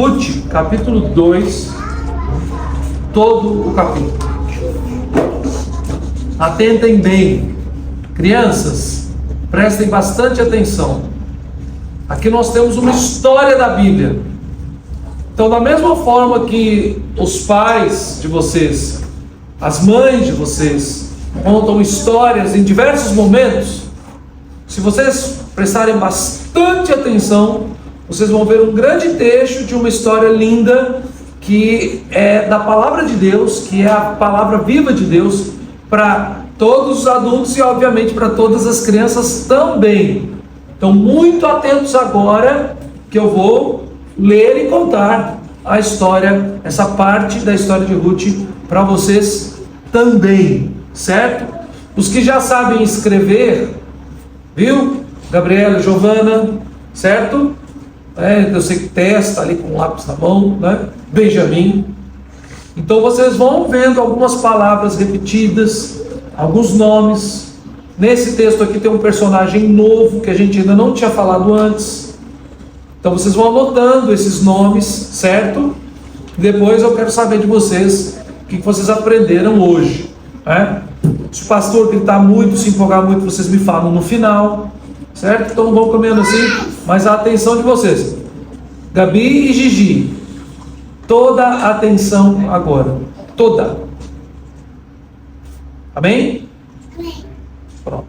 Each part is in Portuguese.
Ruth, capítulo 2, todo o capítulo. Atentem bem, crianças, prestem bastante atenção. Aqui nós temos uma história da Bíblia. Então, da mesma forma que os pais de vocês, as mães de vocês, contam histórias em diversos momentos, se vocês prestarem bastante atenção, vocês vão ver um grande trecho de uma história linda, que é da palavra de Deus, que é a palavra viva de Deus, para todos os adultos e obviamente para todas as crianças também. Então, muito atentos agora, que eu vou ler e contar a história, essa parte da história de Ruth para vocês também, certo? Os que já sabem escrever, viu? Gabriela, Giovana, certo? Eu sei que testa ali com lápis na mão, né? Benjamin. Então vocês vão vendo algumas palavras repetidas, alguns nomes. Nesse texto aqui tem um personagem novo que a gente ainda não tinha falado antes. Então vocês vão anotando esses nomes, certo? Depois eu quero saber de vocês o que vocês aprenderam hoje, né? Se o pastor gritar muito, se empolgar muito, vocês me falam no final, certo? Então vamos comendo assim, mas a atenção de vocês. Gabi e Gigi, toda a atenção agora, toda. Amém? Amém. Pronto.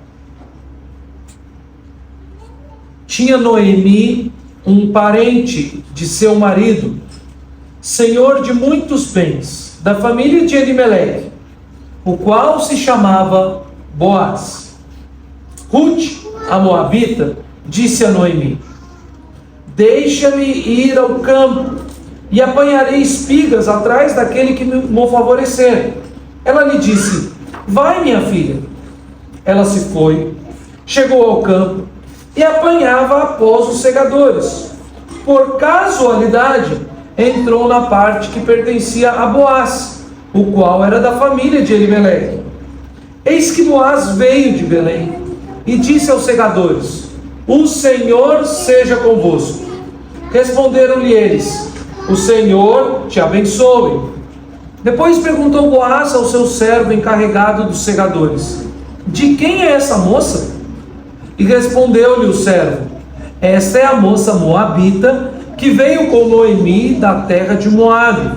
Tinha Noemi um parente de seu marido, senhor de muitos bens, da família de Elimeleque, o qual se chamava Boaz. Ruth, a moabita, disse a Noemi: deixa-me ir ao campo e apanharei espigas atrás daquele que me favorecer. Ela lhe disse: vai, minha filha. Ela se foi, chegou ao campo e apanhava após os segadores. Por casualidade, entrou na parte que pertencia a Boaz, o qual era da família de Elimeleque. Eis que Boaz veio de Belém e disse aos segadores: o Senhor seja convosco. Responderam-lhe eles: o Senhor te abençoe. Depois perguntou Boaz ao seu servo encarregado dos segadores: de quem é essa moça? E respondeu-lhe o servo: esta é a moça moabita que veio com Noemi da terra de Moabe.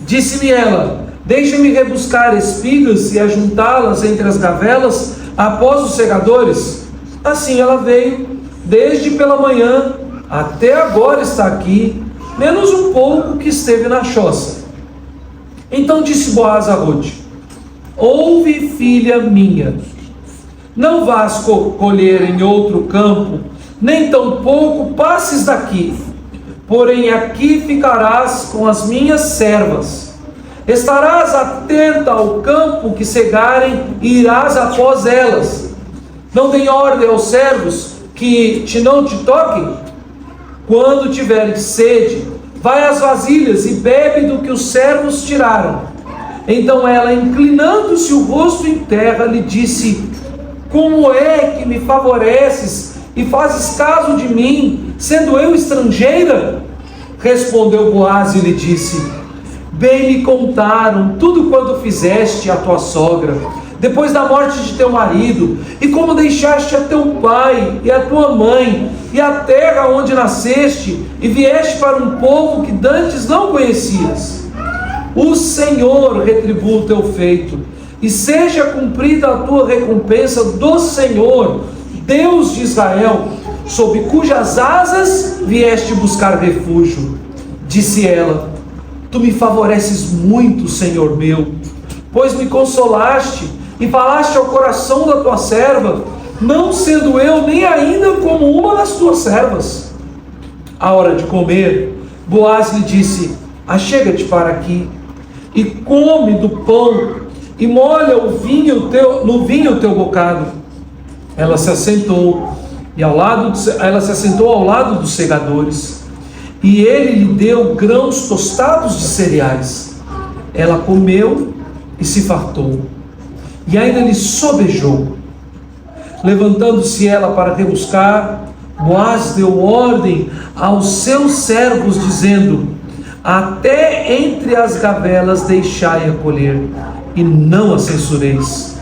Disse-me ela: deixa-me rebuscar espigas e ajuntá-las entre as gavelas após os segadores. Assim ela veio, desde pela manhã até agora está aqui, menos um pouco que esteve na choça. Então disse Boaz a Ruth: ouve, filha minha, não vás colher em outro campo, nem tampouco passes daqui, porém aqui ficarás com as minhas servas. Estarás atenta ao campo que cegarem e irás após elas. Não dei ordem aos servos que não te toquem? Quando tiveres sede, vai às vasilhas e bebe do que os servos tiraram. Então ela, inclinando-se o rosto em terra, lhe disse: como é que me favoreces e fazes caso de mim, sendo eu estrangeira? Respondeu Boaz e lhe disse: bem me contaram tudo quanto fizeste à tua sogra, depois da morte de teu marido, e como deixaste a teu pai e a tua mãe, e a terra onde nasceste, e vieste para um povo que dantes não conhecias. O Senhor retribua o teu feito, e seja cumprida a tua recompensa do Senhor, Deus de Israel, sob cujas asas vieste buscar refúgio. Disse ela: tu me favoreces muito, Senhor meu, pois me consolaste e falaste ao coração da tua serva, não sendo eu nem ainda como uma das tuas servas. À hora de comer, Boaz lhe disse: achega-te para aqui e come do pão e molha no vinho o teu bocado. Ela se assentou ao lado dos segadores, e ele lhe deu grãos tostados de cereais. Ela comeu e se fartou, e ainda lhe sobejou. Levantando-se ela para rebuscar, Boaz deu ordem aos seus servos, dizendo: até entre as gavelas deixai-a colher, e não a censureis.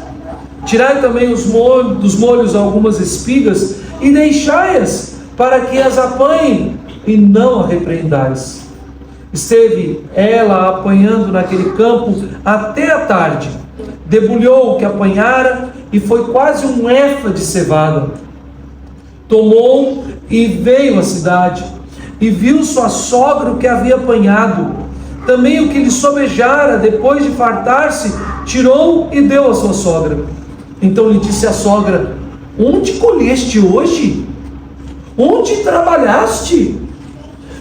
Tirai também dos molhos algumas espigas, e deixai-as, para que as apanhem, e não a repreendais. Esteve ela apanhando naquele campo até a tarde, debulhou o que apanhara, e foi quase um efa de cevada. Tomou e veio à cidade, e viu sua sogra o que havia apanhado. Também o que lhe sobejara, depois de fartar-se, tirou e deu à sua sogra. Então lhe disse a sogra: onde colheste hoje? Onde trabalhaste?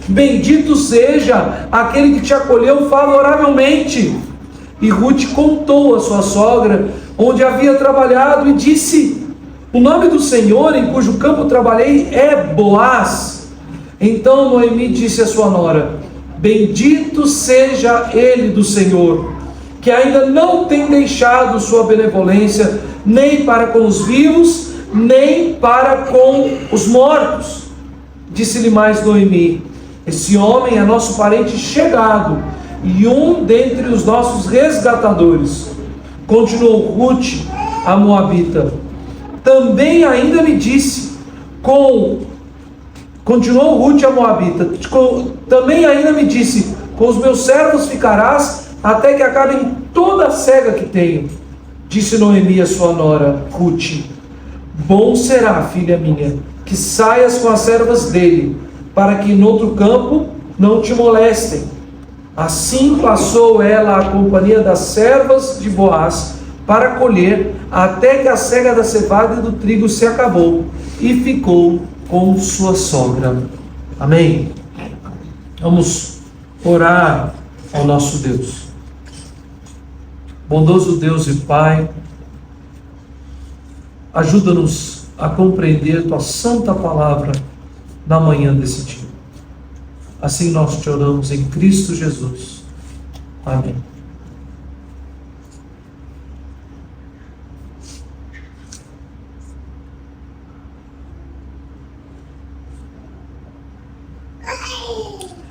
Bendito seja aquele que te acolheu favoravelmente. E Ruth contou à sua sogra onde havia trabalhado e disse: o nome do Senhor em cujo campo trabalhei é Boaz. Então Noemi disse à sua nora: bendito seja ele do Senhor, que ainda não tem deixado sua benevolência, nem para com os vivos, nem para com os mortos. Disse-lhe mais Noemi: esse homem é nosso parente chegado, e um dentre os nossos resgatadores. Continuou Ruth, a moabita. Também ainda me disse, continuou Ruth, a moabita, também ainda me disse: com os meus servos ficarás, até que acabem toda a cega que tenho. Disse Noemi a sua nora, Ruth: bom será, filha minha, que saias com as servas dele, para que no outro campo não te molestem. Assim passou ela a companhia das servas de Boaz para colher, até que a cega da cevada e do trigo se acabou, e ficou com sua sogra. Amém. Vamos orar ao nosso Deus. Bondoso Deus e Pai, ajuda-nos a compreender tua santa palavra na manhã desse dia. Assim nós te oramos em Cristo Jesus. Amém.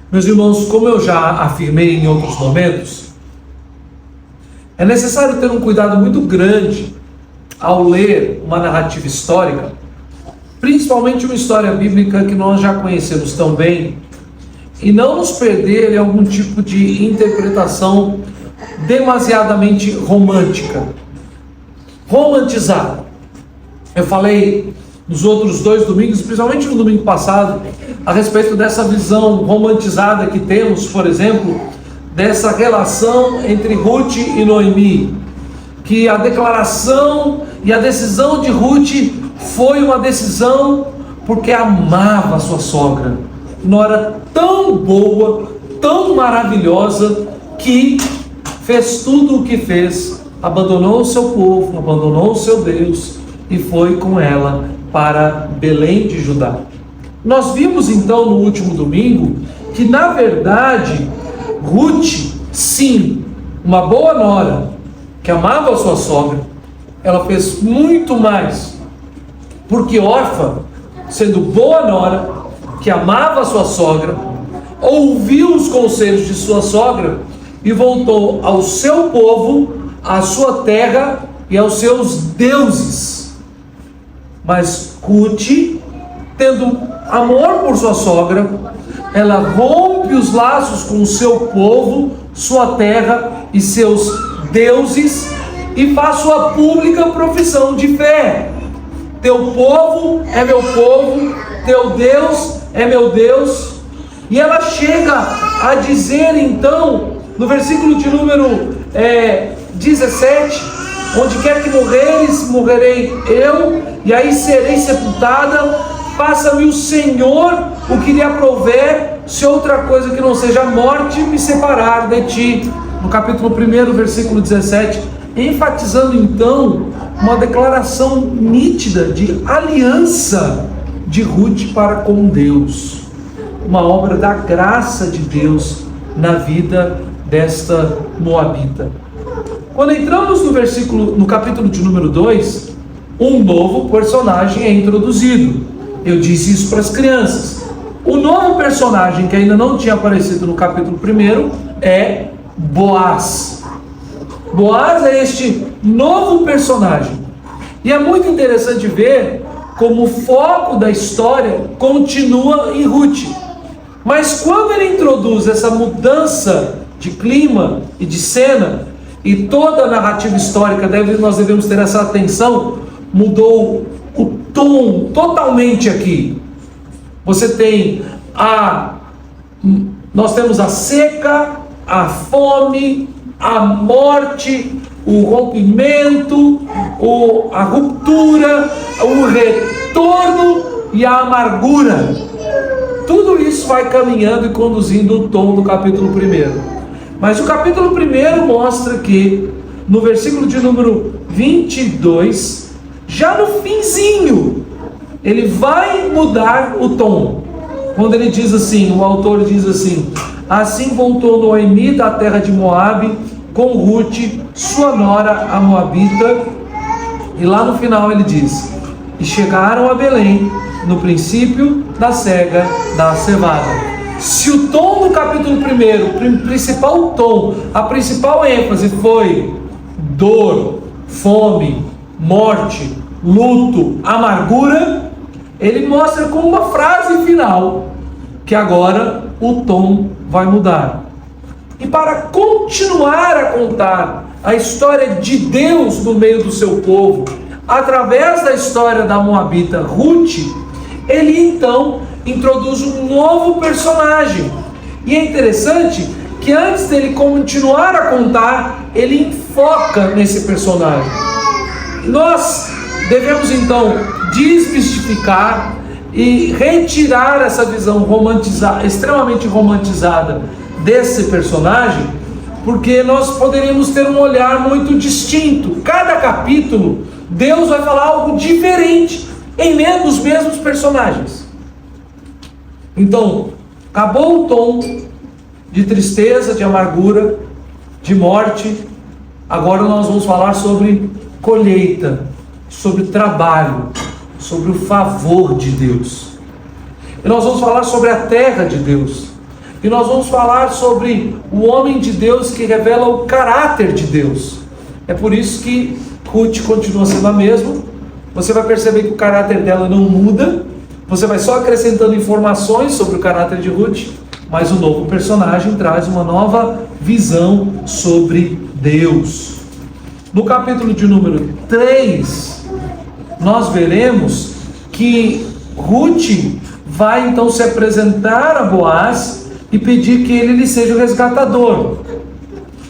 Meus irmãos, como eu já afirmei em outros momentos, é necessário ter um cuidado muito grande ao ler uma narrativa histórica, principalmente uma história bíblica que nós já conhecemos tão bem, e não nos perder em algum tipo de interpretação demasiadamente romântica, romantizada. Eu falei nos outros 2 domingos, principalmente no domingo passado, a respeito dessa visão romantizada que temos, por exemplo, dessa relação entre Ruth e Noemi, que a declaração e a decisão de Ruth foi uma decisão porque amava a sua sogra, nora tão boa, tão maravilhosa, que fez tudo o que fez, abandonou o seu povo, abandonou o seu Deus e foi com ela para Belém de Judá. Nós vimos então no último domingo que, na verdade, Ruth, sim, uma boa nora que amava a sua sogra, ela fez muito mais, porque Orfa, sendo boa nora que amava a sua sogra, ouviu os conselhos de sua sogra e voltou ao seu povo, à sua terra e aos seus deuses. Mas Ruth, tendo amor por sua sogra, ela rompe os laços com o seu povo, sua terra e seus deuses, e faz sua pública profissão de fé. Teu povo é meu povo, teu Deus é meu Deus. E ela chega a dizer então, no versículo de número 17, onde quer que morreres, morrerei eu, e aí serei sepultada. Faça-me o Senhor o que lhe aprouver, se outra coisa que não seja a morte me separar de ti. No capítulo 1, versículo 17, enfatizando então uma declaração nítida de aliança de Ruth para com Deus, uma obra da graça de Deus na vida desta moabita. Quando entramos no capítulo de número 2, um novo personagem é introduzido. Eu disse isso para as crianças. O novo personagem que ainda não tinha aparecido no capítulo 1 é Boaz. Boaz é este novo personagem. E é muito interessante ver como o foco da história continua em Ruth. Mas quando ele introduz essa mudança de clima e de cena, e toda a narrativa histórica, nós devemos ter essa atenção, mudou o tom totalmente aqui. Nós temos a seca, a fome, a morte, o rompimento, a ruptura, o retorno e a amargura. Tudo isso vai caminhando e conduzindo o tom do capítulo 1. Mas o capítulo 1 mostra que, no versículo de número 22, já no finzinho, ele vai mudar o tom. Quando ele diz assim, o autor diz assim: assim voltou Noemi da terra de Moabe, com Ruth, sua nora, a Moabita. E lá no final ele diz: e chegaram a Belém, no princípio da cega da cevada. Se o tom do capítulo 1, o principal tom, a principal ênfase foi dor, fome, morte, luto, amargura, ele mostra com uma frase final que agora o tom vai mudar. E para continuar a contar a história de Deus no meio do seu povo, através da história da Moabita Ruth, ele então introduz um novo personagem. E é interessante que antes dele continuar a contar, ele enfoca nesse personagem. Nós devemos então desmistificar e retirar essa visão extremamente romantizada desse personagem, porque nós poderíamos ter um olhar muito distinto. Cada capítulo, Deus vai falar algo diferente em meio dos mesmos personagens. Então, acabou o tom de tristeza, de amargura, de morte. Agora nós vamos falar sobre colheita, sobre trabalho, sobre o favor de Deus. E nós vamos falar sobre a terra de Deus. E nós vamos falar sobre o homem de Deus que revela o caráter de Deus. É por isso que Ruth continua sendo a mesma. Você vai perceber que o caráter dela não muda. Você vai só acrescentando informações sobre o caráter de Ruth, mas o novo personagem traz uma nova visão sobre Deus. No capítulo de número 3, nós veremos que Ruth vai então se apresentar a Boaz e pedir que ele lhe seja o resgatador.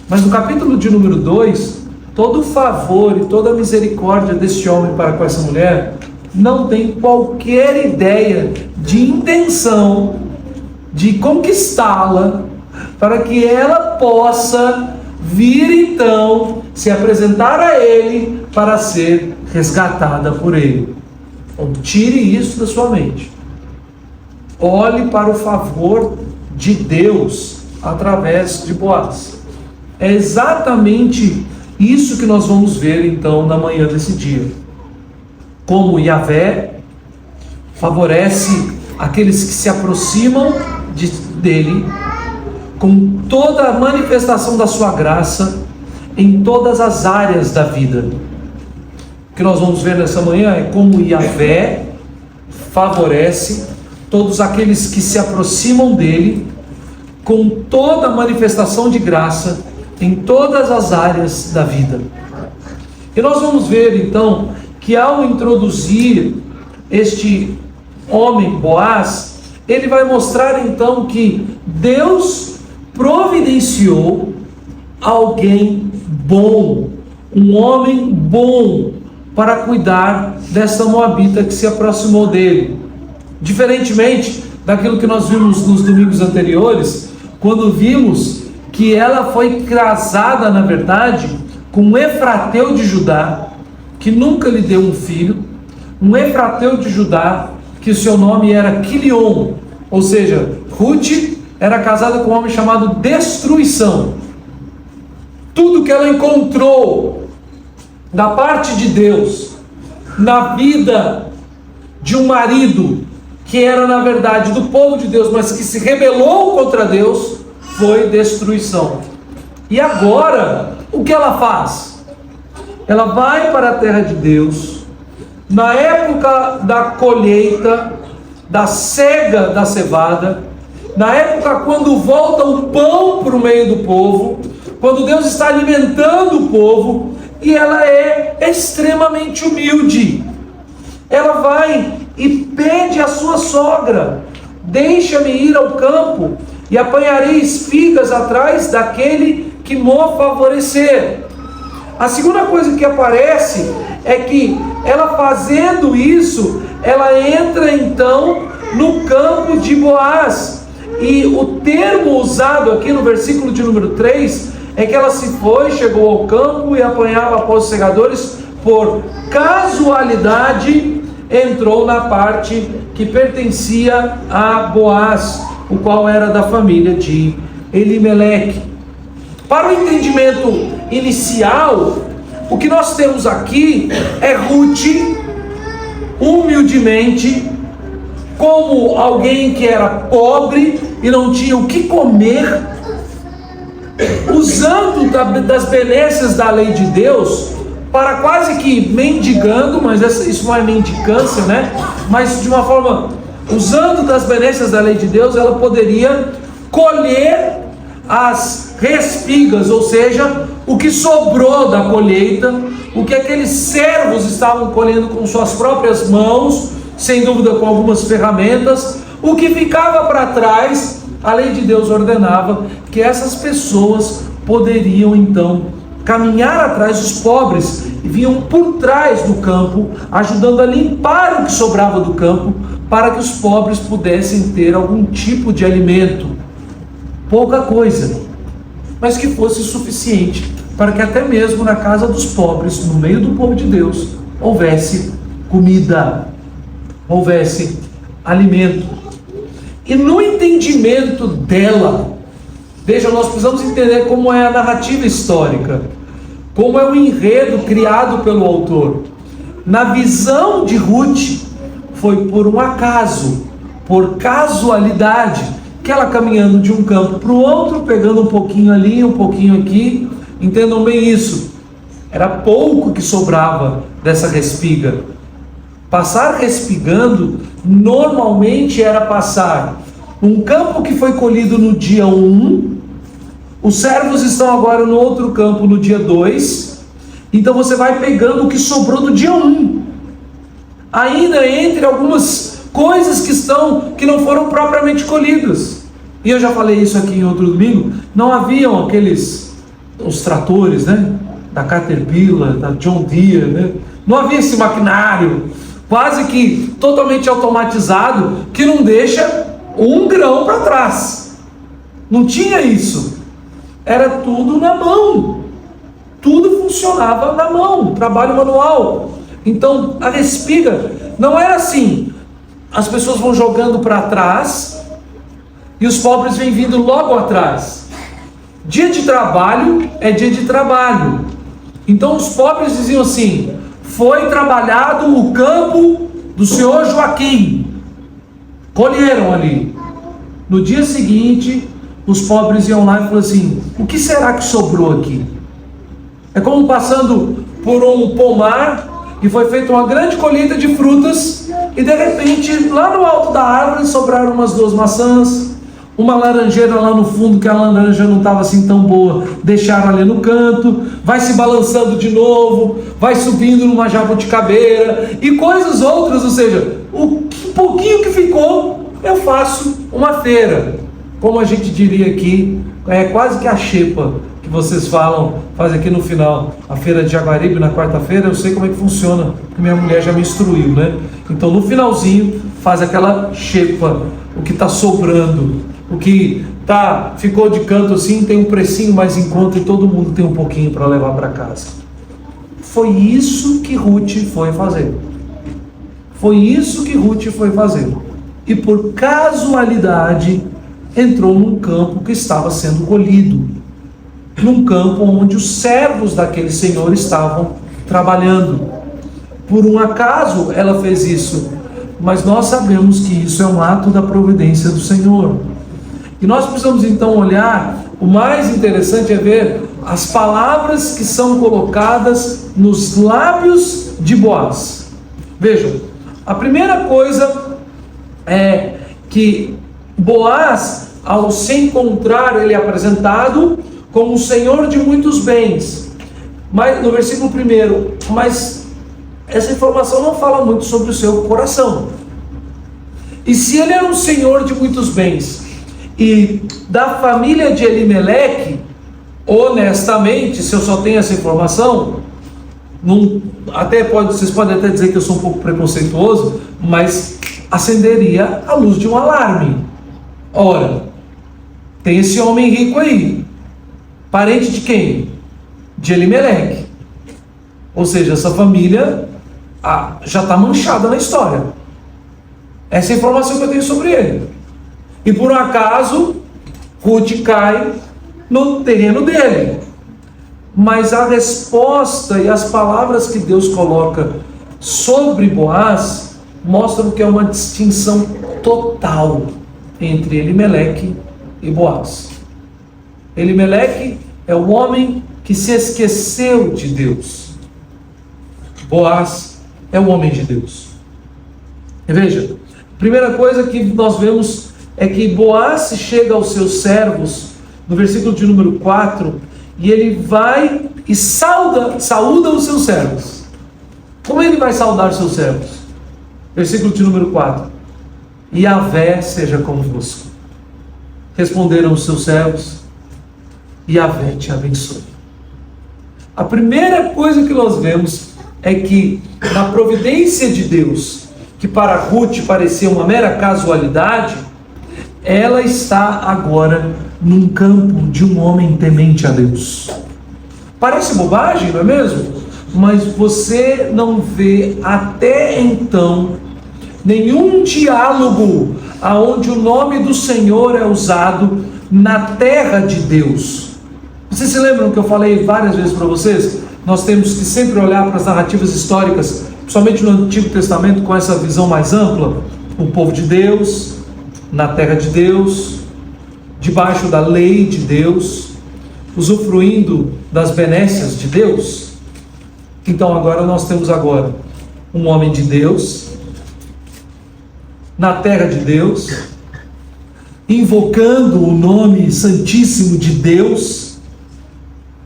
Mas no capítulo de número 2, todo o favor e toda a misericórdia desse homem para com essa mulher não tem qualquer ideia de intenção de conquistá-la, para que ela possa vir então se apresentar a ele para ser resgatada por ele. Então, tire isso da sua mente. Olhe para o favor de Deus através de Boaz. É exatamente isso que nós vamos ver então na manhã desse dia. Como Yahvé favorece aqueles que se aproximam dele com toda a manifestação da sua graça em todas as áreas da vida. O que nós vamos ver nessa manhã é como Yahvé favorece todos aqueles que se aproximam dele com toda a manifestação de graça em todas as áreas da vida. E nós vamos ver então que ao introduzir este homem Boaz, ele vai mostrar então que Deus providenciou alguém bom, um homem bom, para cuidar dessa moabita que se aproximou dele. Diferentemente daquilo que nós vimos nos domingos anteriores, quando vimos que ela foi casada, na verdade, com um efrateu de Judá, que nunca lhe deu um filho, um efrateu de Judá, que o seu nome era Quilion, ou seja, Ruth era casada com um homem chamado Destruição. Tudo que ela encontrou da parte de Deus, na vida de um marido que era na verdade do povo de Deus, mas que se rebelou contra Deus, foi destruição. E agora, o que ela faz? Ela vai para a terra de Deus, na época da colheita, da cega da cevada, na época quando volta o pão para o meio do povo, quando Deus está alimentando o povo, e ela é extremamente humilde. Ela vai e pede à sua sogra: deixa-me ir ao campo e apanharei espigas atrás daquele que me favorecer. A segunda coisa que aparece é que ela fazendo isso, ela entra então no campo de Boaz. E o termo usado aqui no versículo de número 3 é que ela se foi, chegou ao campo e apanhava após os segadores, por casualidade entrou na parte que pertencia a Boaz, o qual era da família de Elimeleque. Para o entendimento inicial, o que nós temos aqui é Ruth, humildemente, como alguém que era pobre e não tinha o que comer, usando das benesses da lei de Deus, para quase que mendigando, mas isso não é mendicância, né? Mas de uma forma, usando das benesses da lei de Deus, ela poderia colher as respigas, ou seja, o que sobrou da colheita, o que aqueles servos estavam colhendo com suas próprias mãos, sem dúvida com algumas ferramentas, o que ficava para trás, a lei de Deus ordenava que essas pessoas poderiam então caminhar atrás dos pobres, e vinham por trás do campo, ajudando a limpar o que sobrava do campo, para que os pobres pudessem ter algum tipo de alimento. Pouca coisa, mas que fosse suficiente para que até mesmo na casa dos pobres, no meio do povo de Deus, houvesse comida, houvesse alimento. E no entendimento dela, veja, nós precisamos entender como é a narrativa histórica, como é o enredo criado pelo autor. Na visão de Ruth, foi por um acaso, por casualidade, que ela caminhando de um campo para o outro, pegando um pouquinho ali, um pouquinho aqui. Entendam bem isso, era pouco que sobrava dessa respiga. Passar respigando normalmente era passar um campo que foi colhido no dia 1, os servos estão agora no outro campo no dia 2, então você vai pegando o que sobrou do dia 1, ainda entre algumas coisas que não foram propriamente colhidas. E eu já falei isso aqui em outro domingo, não haviam os tratores, né, da Caterpillar, da John Deere, né? Não havia esse maquinário quase que totalmente automatizado, que não deixa um grão para trás. Não tinha isso. Era tudo na mão. Tudo funcionava na mão, trabalho manual. Então a respiga não era assim. As pessoas vão jogando para trás e os pobres vêm vindo logo atrás. Dia de trabalho é dia de trabalho. Então os pobres diziam assim: foi trabalhado o campo do senhor Joaquim. Colheram ali. No dia seguinte, os pobres iam lá e falaram assim: o que será que sobrou aqui? É como passando por um pomar e foi feita uma grande colheita de frutas, e de repente, lá no alto da árvore, sobraram umas 2 maçãs, uma laranjeira lá no fundo, que a laranja não estava assim tão boa, deixaram ali no canto, vai se balançando de novo, vai subindo numa jabuticabeira, e coisas outras, ou seja, o pouquinho que ficou, eu faço uma feira, como a gente diria aqui, é quase que a xepa, que vocês fazem aqui no final, a feira de Jaguaribe na quarta-feira. Eu sei como é que funciona, porque minha mulher já me instruiu, né? Então no finalzinho faz aquela xepa, o que está sobrando, o que ficou de canto assim, tem um precinho mais em conta e todo mundo tem um pouquinho para levar para casa. Foi isso que Ruth foi fazer. Foi isso que Ruth foi fazer. E por casualidade entrou num campo que estava sendo colhido, num campo onde os servos daquele senhor estavam trabalhando. Por um acaso ela fez isso, mas nós sabemos que isso é um ato da providência do Senhor. E nós precisamos então olhar, o mais interessante é ver as palavras que são colocadas nos lábios de Boaz. Vejam, a primeira coisa é que Boaz, ao se encontrar, ele é apresentado como um senhor de muitos bens. Mas no versículo 1, mas essa informação não fala muito sobre o seu coração. E se ele era um senhor de muitos bens e da família de Elimeleque, honestamente, se eu só tenho essa informação, vocês podem até dizer que eu sou um pouco preconceituoso, mas acenderia a luz de um alarme. Ora, tem esse homem rico aí, parente de quem? De Elimeleque. Ou seja, essa família já está manchada na história. Essa é a informação que eu tenho sobre ele. E por um acaso, Ruth cai no terreno dele. Mas a resposta e as palavras que Deus coloca sobre Boaz mostram que é uma distinção total entre Elimeleque e Boaz. Elimeleque é o homem que se esqueceu de Deus. Boaz é o homem de Deus. E veja, a primeira coisa que nós vemos é que Boaz chega aos seus servos, no versículo de número 4, e ele vai e saúda os seus servos. Como ele vai saudar os seus servos? Versículo de número 4. Yahvé seja convosco. Responderam os seus servos, Yahvé te abençoe. A primeira coisa que nós vemos é que na providência de Deus, que para Ruth parecia uma mera casualidade, ela está agora num campo de um homem temente a Deus. Parece bobagem, não é mesmo? Mas você não vê até então nenhum diálogo aonde o nome do Senhor é usado na terra de Deus. Vocês se lembram que eu falei várias vezes para vocês? Nós temos que sempre olhar para as narrativas históricas, principalmente no Antigo Testamento, com essa visão mais ampla. O povo de Deus, na terra de Deus, debaixo da lei de Deus, usufruindo das benécias de Deus. Então agora nós temos um homem de Deus, na terra de Deus, invocando o nome santíssimo de Deus,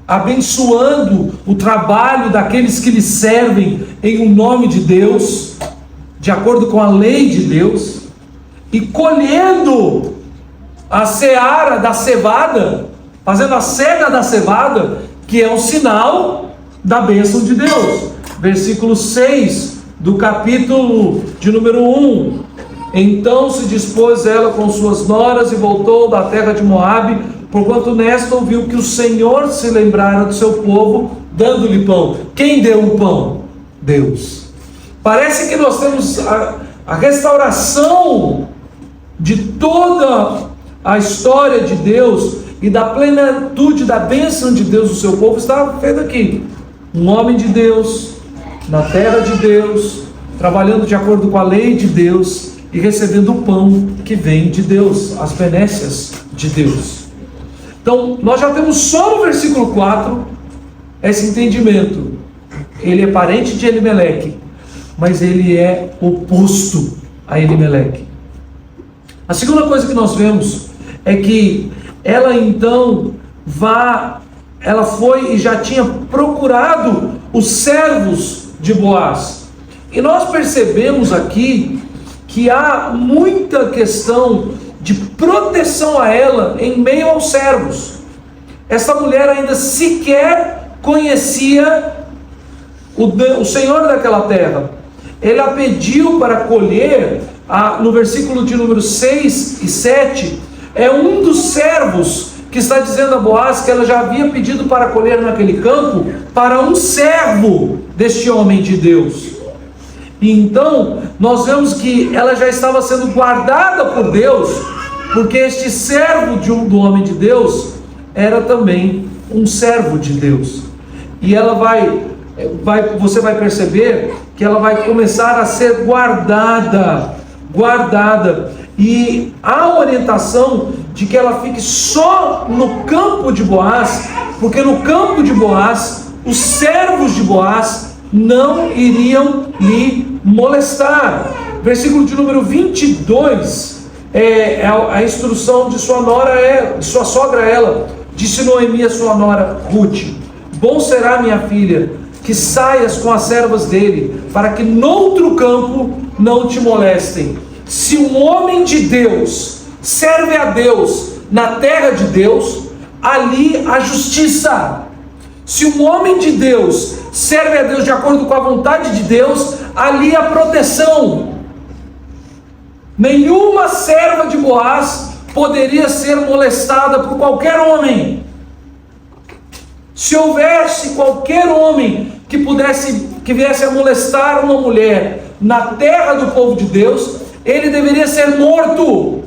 abençoando o trabalho daqueles que lhe servem em nome de Deus, de acordo com a lei de Deus, e colhendo a seara da cevada, fazendo a cega da cevada, que é um sinal da bênção de Deus. Versículo 6 do capítulo de número 1. Então se dispôs ela com suas noras e voltou da terra de Moabe, porquanto nesta ouviu que o Senhor se lembrara do seu povo, dando-lhe pão. Quem deu o pão? Deus. Parece que nós temos a restauração de toda a história de Deus e da plenitude da bênção de Deus do seu povo está feito aqui. Um homem de Deus, na terra de Deus, trabalhando de acordo com a lei de Deus e recebendo o pão que vem de Deus, as benécias de Deus. Então, nós já temos só no versículo 4 esse entendimento. Ele é parente de Elimeleque, mas ele é oposto a Elimeleque. A segunda coisa que nós vemos é que ela então ela foi e já tinha procurado os servos de Boaz. E nós percebemos aqui que há muita questão de proteção a ela em meio aos servos. Essa mulher ainda sequer conhecia o Senhor daquela terra. Ele a pediu para colher, no versículo de número 6 e 7, é um dos servos que está dizendo a Boaz que ela já havia pedido para colher naquele campo para um servo deste homem de Deus. E então nós vemos que ela já estava sendo guardada por Deus, porque este servo do homem de Deus era também um servo de Deus. E ela você vai perceber que ela vai começar a ser guardada. E há orientação de que ela fique só no campo de Boaz, porque no campo de Boaz, os servos de Boaz não iriam lhe molestar. Versículo de número 22, a instrução de sua nora, de sua sogra ela, disse Noemi a sua nora Ruth: bom será, minha filha, que saias com as servas dele, para que noutro campo não te molestem. Se um homem de Deus serve a Deus na terra de Deus, ali há justiça. Se um homem de Deus serve a Deus de acordo com a vontade de Deus, ali há proteção. Nenhuma serva de Boaz poderia ser molestada por qualquer homem. Se houvesse qualquer homem que viesse a molestar uma mulher na terra do povo de Deus, ele deveria ser morto.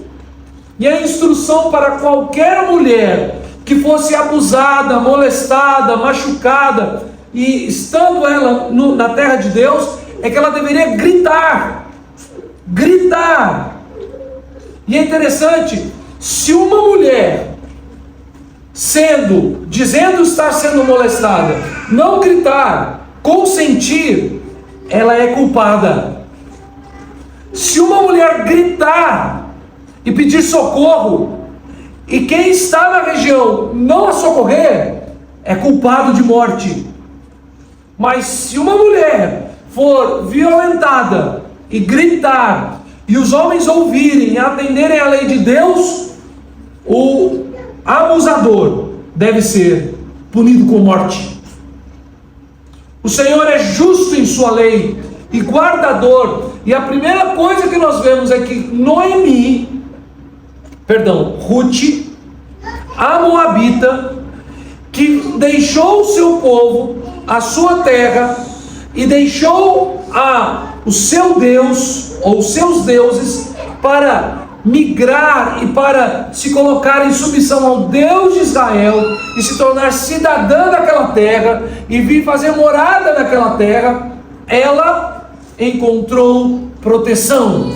E a instrução para qualquer mulher que fosse abusada, molestada, machucada, e estando ela na terra de Deus, é que ela deveria gritar. E é interessante, se uma mulher dizendo estar sendo molestada, não gritar, consentir, ela é culpada. Se uma mulher gritar e pedir socorro, e quem está na região não a socorrer, é culpado de morte. Mas se uma mulher for violentada e gritar, e os homens ouvirem e atenderem à lei de Deus, o abusador deve ser punido com morte. O Senhor é justo em sua lei e guardador. E a primeira coisa que nós vemos é que Ruth, a moabita, que deixou o seu povo, a sua terra, e deixou o seu Deus, ou os seus deuses, para migrar e para se colocar em submissão ao Deus de Israel, e se tornar cidadã daquela terra, e vir fazer morada naquela terra, ela encontrou proteção.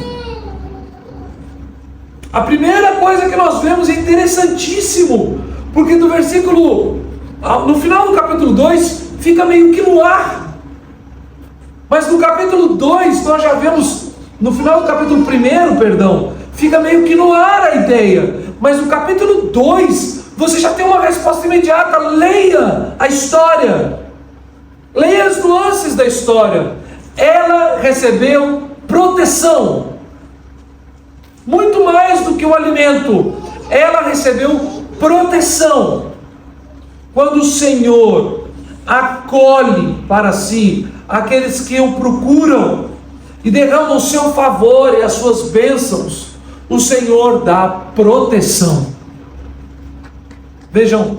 A primeira coisa que nós vemos é interessantíssimo, porque no final do capítulo 2, fica meio que no ar. Mas no capítulo 2, nós já vemos, no final do capítulo 1, fica meio que no ar a ideia. Mas no capítulo 2, você já tem uma resposta imediata. Leia a história. Leia as nuances da história. Ela recebeu proteção. Muito mais do que o alimento. Ela recebeu proteção. Quando o Senhor acolhe para si aqueles que o procuram e derrama o seu favor e as suas bênçãos, o Senhor dá proteção. Vejam,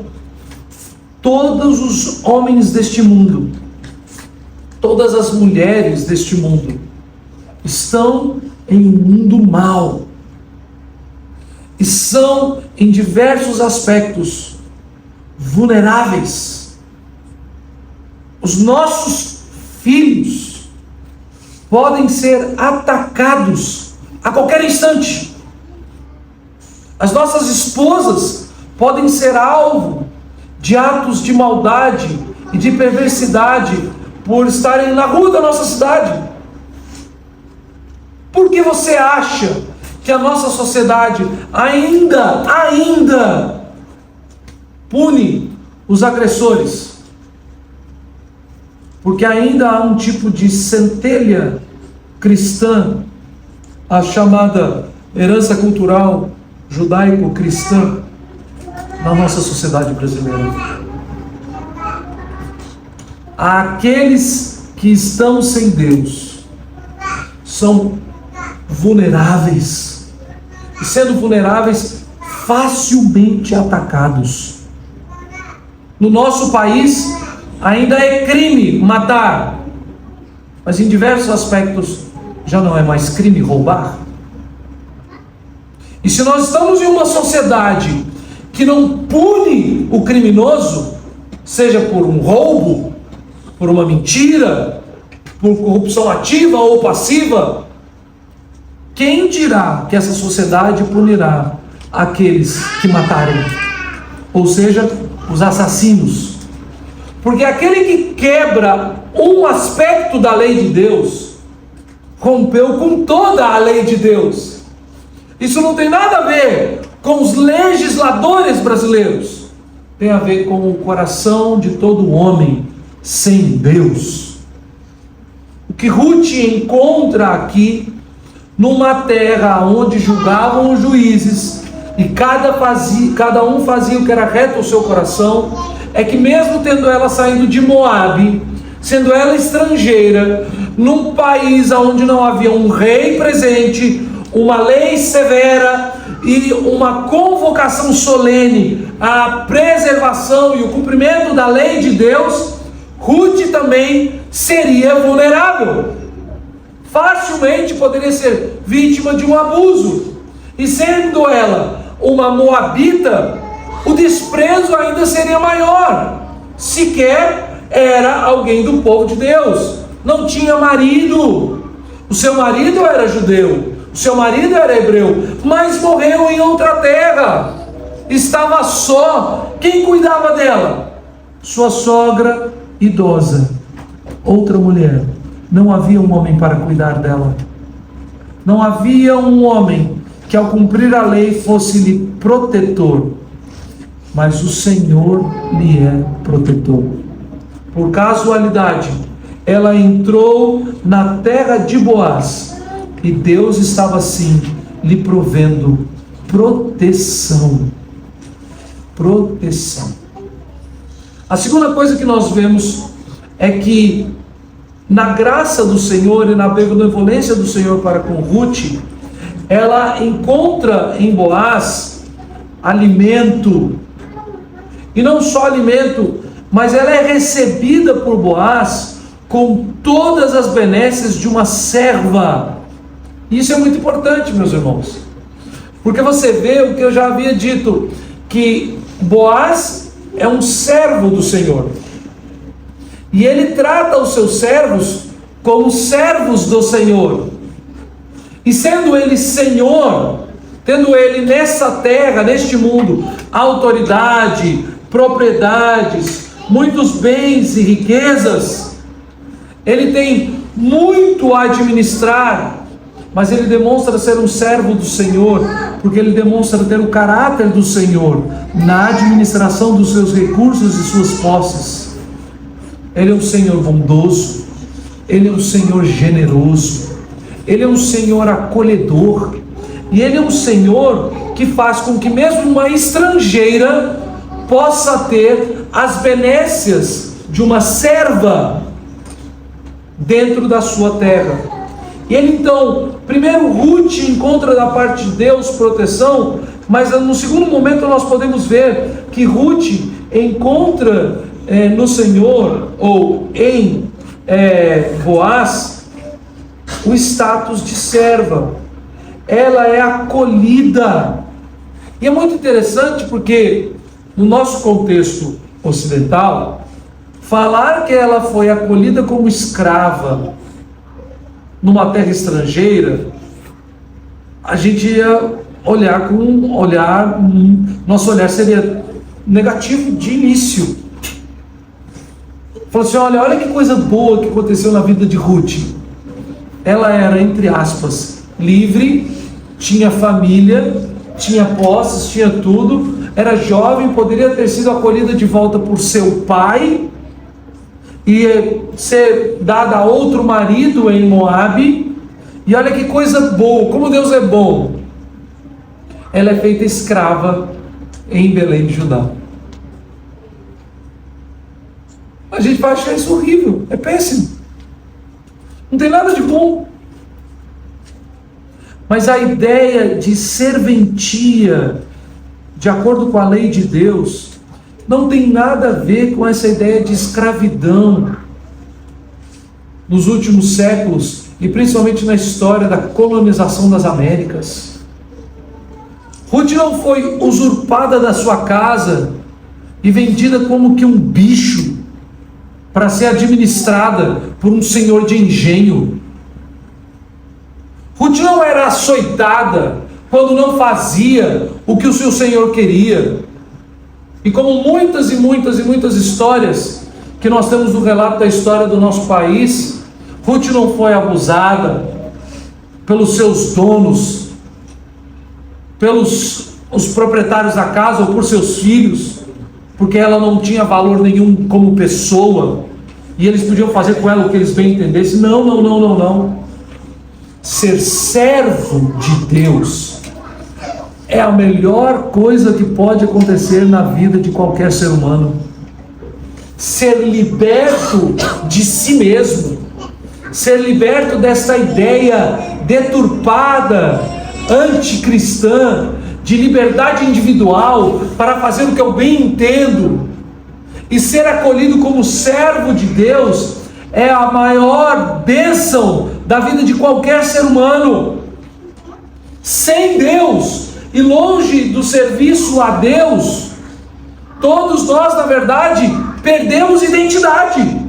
todos os homens deste mundo, todas as mulheres deste mundo, estão em um mundo mau, e são em diversos aspectos vulneráveis. Os nossos filhos podem ser atacados a qualquer instante. As nossas esposas podem ser alvo de atos de maldade e de perversidade por estarem na rua da nossa cidade. Por que você acha que a nossa sociedade ainda pune os agressores? Porque ainda há um tipo de centelha cristã, a chamada herança cultural judaico-cristã, na nossa sociedade brasileira. Aqueles que estão sem Deus são vulneráveis, e sendo vulneráveis, facilmente atacados. No nosso país, ainda é crime matar, mas em diversos aspectos já não é mais crime roubar. E se nós estamos em uma sociedade que não pune o criminoso, seja por um roubo, por uma mentira, por corrupção ativa ou passiva, quem dirá que essa sociedade punirá aqueles que matarem? Ou seja, os assassinos. Porque aquele que quebra um aspecto da lei de Deus, rompeu com toda a lei de Deus. Isso não tem nada a ver com os legisladores brasileiros. Tem a ver com o coração de todo homem sem Deus. O que Ruth encontra aqui, numa terra onde julgavam os juízes, e cada um fazia o que era reto ao seu coração, é que mesmo tendo ela saindo de Moabe, sendo ela estrangeira, num país onde não havia um rei presente, uma lei severa e uma convocação solene à preservação e o cumprimento da lei de Deus, Ruth também seria vulnerável. Facilmente poderia ser vítima de um abuso. E sendo ela uma moabita, o desprezo ainda seria maior. Sequer era alguém do povo de Deus. Não tinha marido. O seu marido era judeu. O seu marido era hebreu. Mas morreu em outra terra. Estava só. Quem cuidava dela? Sua sogra idosa. Outra mulher. Não havia um homem para cuidar dela. Não havia um homem que ao cumprir a lei fosse-lhe protetor. Mas o Senhor lhe é protetor. Por casualidade, ela entrou na terra de Boaz, e Deus estava assim lhe provendo proteção. Proteção. A segunda coisa que nós vemos é que na graça do Senhor e na benevolência do Senhor para com Ruth, ela encontra em Boaz alimento. E não só alimento, mas ela é recebida por Boaz com todas as benesses de uma serva. Isso é muito importante, meus irmãos. Porque você vê o que eu já havia dito, que Boaz é um servo do Senhor. E ele trata os seus servos como servos do Senhor. E sendo ele Senhor, tendo ele nessa terra, neste mundo, autoridade, propriedades, muitos bens e riquezas, ele tem muito a administrar, mas ele demonstra ser um servo do Senhor, porque ele demonstra ter o caráter do Senhor na administração dos seus recursos e suas posses. Ele é um Senhor bondoso, ele é um Senhor generoso, ele é um Senhor acolhedor, e ele é um Senhor que faz com que mesmo uma estrangeira possa ter as benécias de uma serva dentro da sua terra. E ele então, primeiro Ruth encontra da parte de Deus proteção, mas no segundo momento nós podemos ver que Ruth encontra no Senhor, ou em Boaz, o status de serva. Ela é acolhida. E é muito interessante porque no nosso contexto ocidental, falar que ela foi acolhida como escrava numa terra estrangeira, a gente ia olhar com um olhar, nosso olhar seria negativo de início. Falou assim, olha que coisa boa que aconteceu na vida de Ruth. Ela era, entre aspas, livre, tinha família, tinha posses, tinha tudo, era jovem, poderia ter sido acolhida de volta por seu pai e ser dada a outro marido em Moabe. E olha que coisa boa, como Deus é bom. Ela é feita escrava em Belém de Judá. A gente vai achar isso horrível, é péssimo, não tem nada de bom. Mas a ideia de serventia, de acordo com a lei de Deus, não tem nada a ver com essa ideia de escravidão. Nos últimos séculos, e principalmente na história da colonização das Américas, Ruth não foi usurpada da sua casa e vendida como que um bicho. para ser administrada por um senhor de engenho. Ruth não era açoitada quando não fazia o que o seu senhor queria. E como muitas e muitas e muitas histórias que nós temos no relato da história do nosso país, Ruth não foi abusada pelos seus donos, pelos os proprietários da casa ou por seus filhos, porque ela não tinha valor nenhum como pessoa, e eles podiam fazer com ela o que eles bem entendessem. Não, não, não, não, não. Ser servo de Deus é a melhor coisa que pode acontecer na vida de qualquer ser humano. Ser liberto de si mesmo, ser liberto dessa ideia deturpada, anticristã, de liberdade individual para fazer o que eu bem entendo, e ser acolhido como servo de Deus é a maior bênção da vida de qualquer ser humano. Sem Deus e longe do serviço a Deus, todos nós, na verdade, perdemos identidade.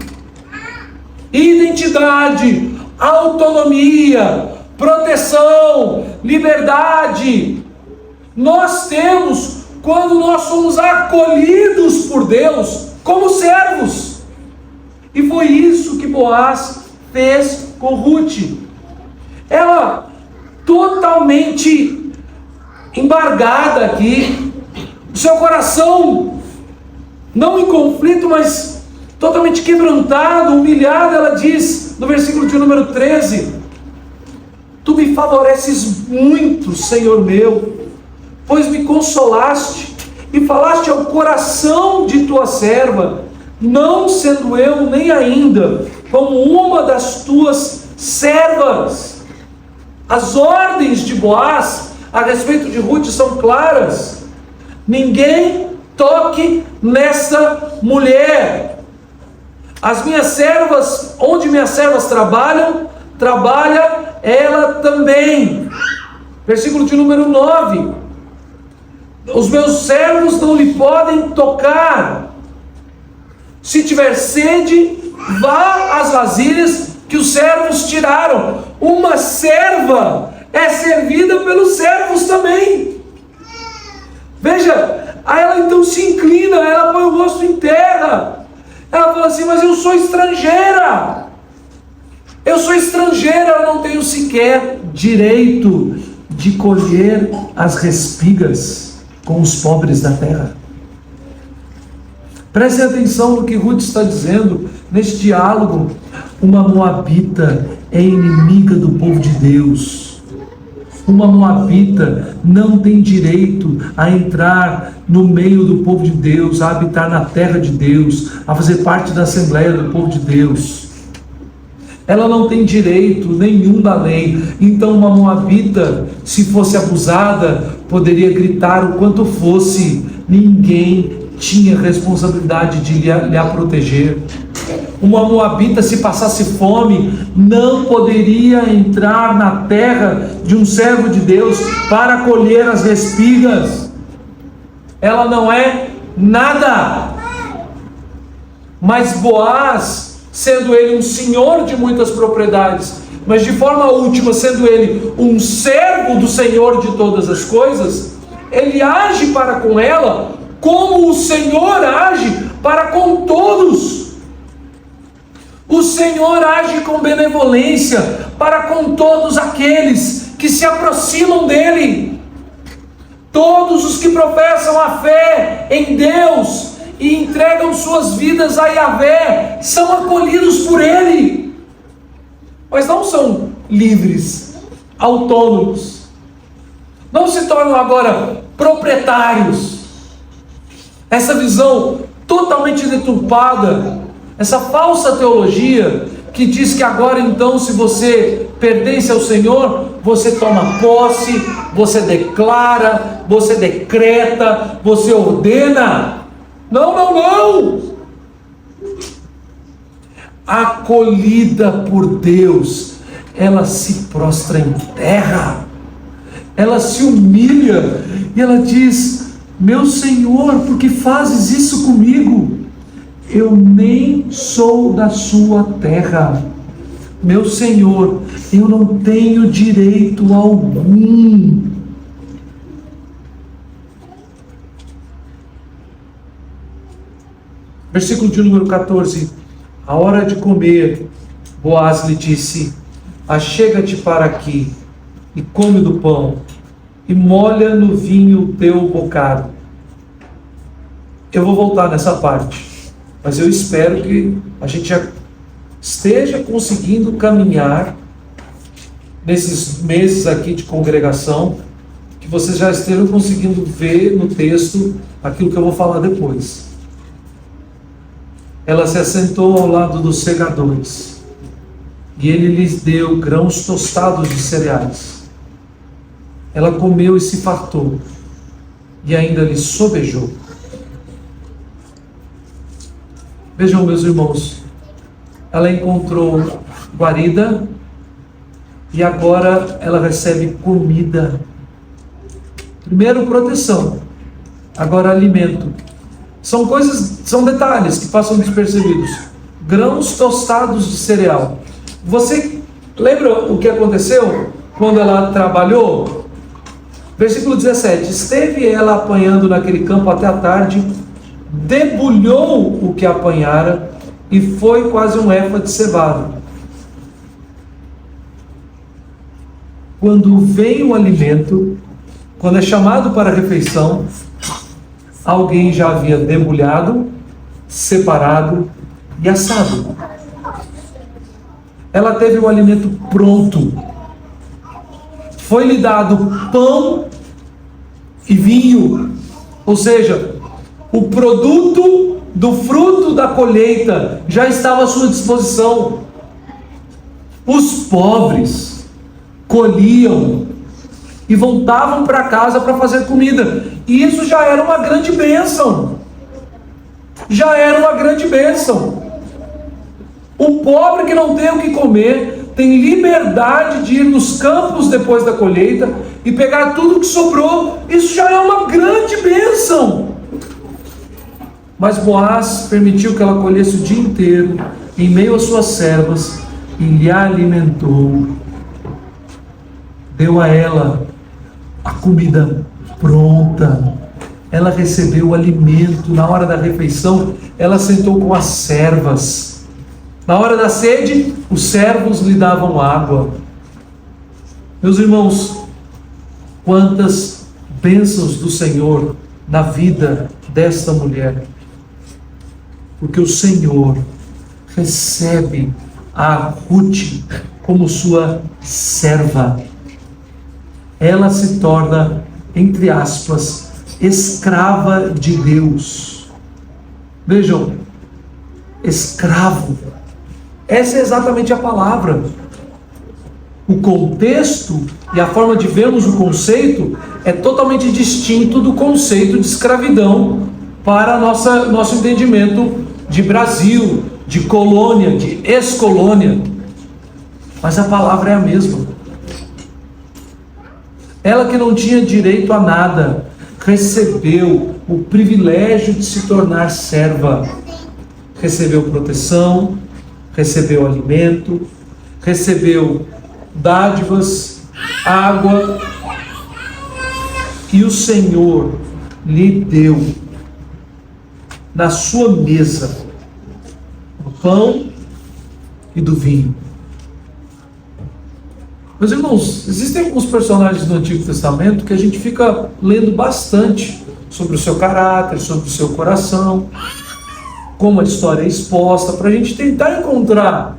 Identidade, autonomia, proteção, liberdade. Nós temos quando nós somos acolhidos por Deus como servos. E foi isso que Boaz fez com Ruth. Ela totalmente embargada aqui, seu coração não em conflito, mas totalmente quebrantado, humilhado, ela diz no versículo de número 13: Tu me favoreces muito, Senhor meu, pois me consolaste e falaste ao coração de tua serva, não sendo eu nem ainda como uma das tuas servas. As ordens de Boaz a respeito de Ruth são claras: ninguém toque nessa mulher. As minhas servas, onde minhas servas trabalham, trabalha ela também. Versículo de número 9: os meus servos não lhe podem tocar. Se tiver sede, vá às vasilhas que os servos tiraram. Uma serva é servida pelos servos também. Veja, aí ela então se inclina, ela põe o rosto em terra. Ela fala assim: mas eu sou estrangeira. Eu sou estrangeira, eu não tenho sequer direito de colher as respigas com os pobres da terra. Prestem atenção no que Ruth está dizendo neste diálogo. Uma moabita é inimiga do povo de Deus. Uma moabita não tem direito a entrar no meio do povo de Deus, a habitar na terra de Deus, a fazer parte da Assembleia do povo de Deus. Ela não tem direito nenhum da lei. Então uma moabita, se fosse abusada, poderia gritar o quanto fosse, ninguém tinha responsabilidade de lhe a proteger. Uma moabita, se passasse fome, não poderia entrar na terra de um servo de Deus para colher as espigas. Ela não é nada. Mas Boaz, sendo ele um senhor de muitas propriedades, mas de forma última, sendo ele um servo do Senhor de todas as coisas, ele age para com ela como o Senhor age para com todos. O Senhor age com benevolência para com todos aqueles que se aproximam dele. Todos os que professam a fé em Deus e entregam suas vidas a Yahvé são acolhidos por ele, mas não são livres, autônomos, não se tornam agora proprietários. Essa visão totalmente deturpada, essa falsa teologia que diz que agora então, se você pertence ao Senhor, você toma posse, você declara, você decreta, você ordena. Não, não, não! Acolhida por Deus, ela se prostra em terra, ela se humilha e ela diz: meu Senhor, por que fazes isso comigo? eu nem sou da sua terra. Meu Senhor, eu não tenho direito algum. Versículo de número 14. A hora de comer, Boaz lhe disse: achega-te para aqui e come do pão, e molha no vinho o teu bocado. Eu vou voltar nessa parte, mas eu espero que a gente já esteja conseguindo caminhar nesses meses aqui de congregação, que vocês já estejam conseguindo ver no texto aquilo que eu vou falar depois. Ela se assentou ao lado dos segadores, e ele lhes deu grãos tostados de cereais. Ela comeu e se fartou, e ainda lhe sobejou. Vejam, meus irmãos, ela encontrou guarida, e agora ela recebe comida. Primeiro proteção, agora alimento. São coisas, são detalhes que passam despercebidos. Grãos tostados de cereal. Você lembra o que aconteceu quando ela trabalhou? Versículo 17. Esteve ela apanhando naquele campo até a tarde, debulhou o que apanhara, e foi quase um éfa de cevada. Quando vem o alimento, quando é chamado para a refeição, alguém já havia debulhado, separado e assado. Ela teve o alimento pronto. Foi-lhe dado pão e vinho, ou seja, o produto do fruto da colheita já estava à sua disposição. Os pobres colhiam e voltavam para casa para fazer comida. E isso já era uma grande bênção. Já era uma grande bênção. O pobre que não tem o que comer tem liberdade de ir nos campos depois da colheita e pegar tudo que sobrou. Isso já é uma grande bênção. Mas Boaz permitiu que ela colhesse o dia inteiro em meio às suas servas e lhe alimentou. Deu a ela a comida pronta. Ela recebeu o alimento. Na hora da refeição, ela sentou com as servas. Na hora da sede, os servos lhe davam água. Meus irmãos, quantas bênçãos do Senhor na vida desta mulher. Porque o Senhor recebe a Ruth como sua serva. Ela se torna, entre aspas, escrava de Deus. Vejam, escravo. Essa é exatamente a palavra. O contexto e a forma de vermos o conceito é totalmente distinto do conceito de escravidão para nosso entendimento de Brasil, de colônia, de ex-colônia. Mas a palavra é a mesma. Ela que não tinha direito a nada, recebeu o privilégio de se tornar serva. Recebeu proteção, recebeu alimento, recebeu dádivas, água, e o Senhor lhe deu na sua mesa do pão e do vinho. Meus irmãos, existem alguns personagens do Antigo Testamento que a gente fica lendo bastante sobre o seu caráter, sobre o seu coração, como a história é exposta, para a gente tentar encontrar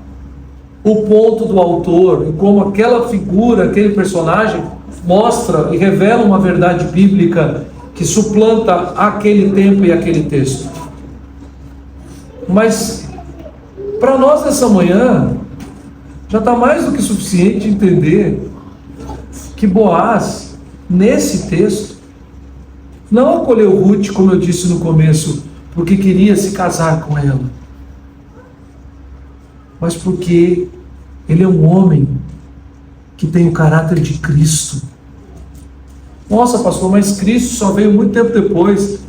o ponto do autor e como aquela figura, aquele personagem mostra e revela uma verdade bíblica que suplanta aquele tempo e aquele texto. Mas para nós nessa manhã já está mais do que suficiente entender que Boaz, nesse texto, não acolheu Ruth, como eu disse no começo, porque queria se casar com ela, mas porque ele é um homem que tem o caráter de Cristo. Nossa, pastor, mas Cristo só veio muito tempo depois.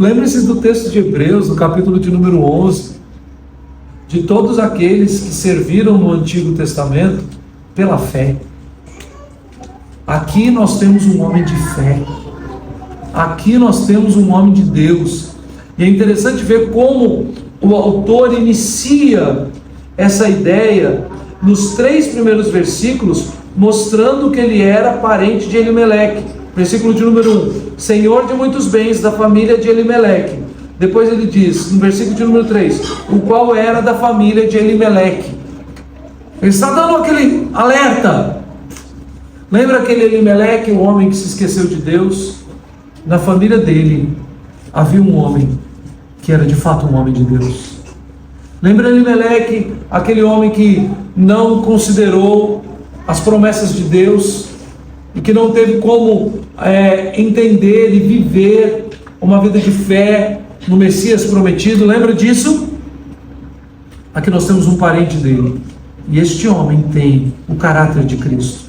Lembre-se do texto de Hebreus, no capítulo de número 11, de todos aqueles que serviram no Antigo Testamento pela fé. Aqui nós temos um homem de fé. Aqui nós temos um homem de Deus. E é interessante ver como o autor inicia essa ideia nos 3 primeiros versículos, mostrando que ele era parente de Elimeleque. Versículo de número 1, Senhor de muitos bens da família de Elimeleque. Depois ele diz, no versículo de número 3, o qual era da família de Elimeleque. Ele está dando aquele alerta. Lembra aquele Elimeleque, o homem que se esqueceu de Deus? Na família dele havia um homem que era de fato um homem de Deus. Lembra Elimeleque, aquele homem que não considerou as promessas de Deus e que não teve como entender e viver uma vida de fé no Messias prometido? Lembra disso? Aqui nós temos um parente dele, e este homem tem o caráter de Cristo.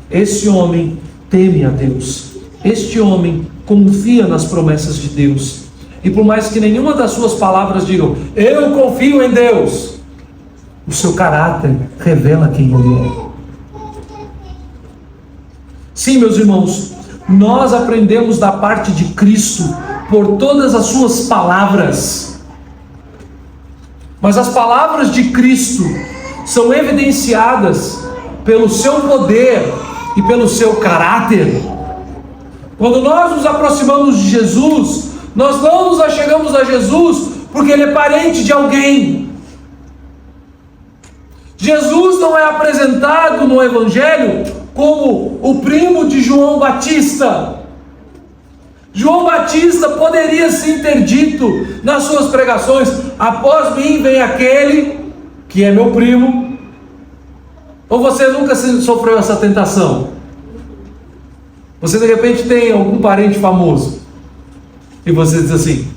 Este homem teme a Deus. Este homem confia nas promessas de Deus. E por mais que nenhuma das suas palavras digam, eu confio em Deus, o seu caráter revela quem ele é. Sim, meus irmãos, nós aprendemos da parte de Cristo por todas as suas palavras. Mas as palavras de Cristo são evidenciadas pelo seu poder e pelo seu caráter. Quando nós nos aproximamos de Jesus, nós não nos achegamos a Jesus porque ele é parente de alguém. Jesus não é apresentado no Evangelho como o primo de João Batista. João Batista poderia sim ter dito nas suas pregações, após mim vem aquele que é meu primo. Ou você nunca sofreu essa tentação? Você de repente tem algum parente famoso e você diz assim,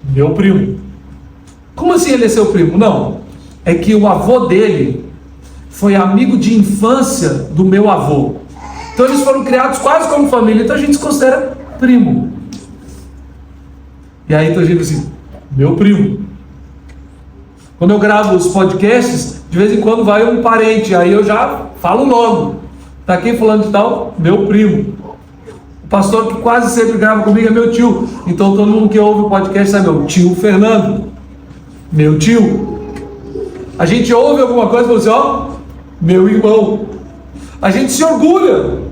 meu primo. Como assim ele é seu primo? Não, é que o avô dele foi amigo de infância do meu avô. Então eles foram criados quase como família, então a gente se considera primo. E aí então a gente diz assim, meu primo. Quando eu gravo os podcasts, de vez em quando vai um parente, aí eu já falo logo, tá aqui falando de tal, meu primo. O pastor que quase sempre grava comigo é meu tio, então todo mundo que ouve o podcast sabe, meu tio Fernando, meu tio. A gente ouve alguma coisa e fala assim, ó, meu irmão. A gente se orgulha.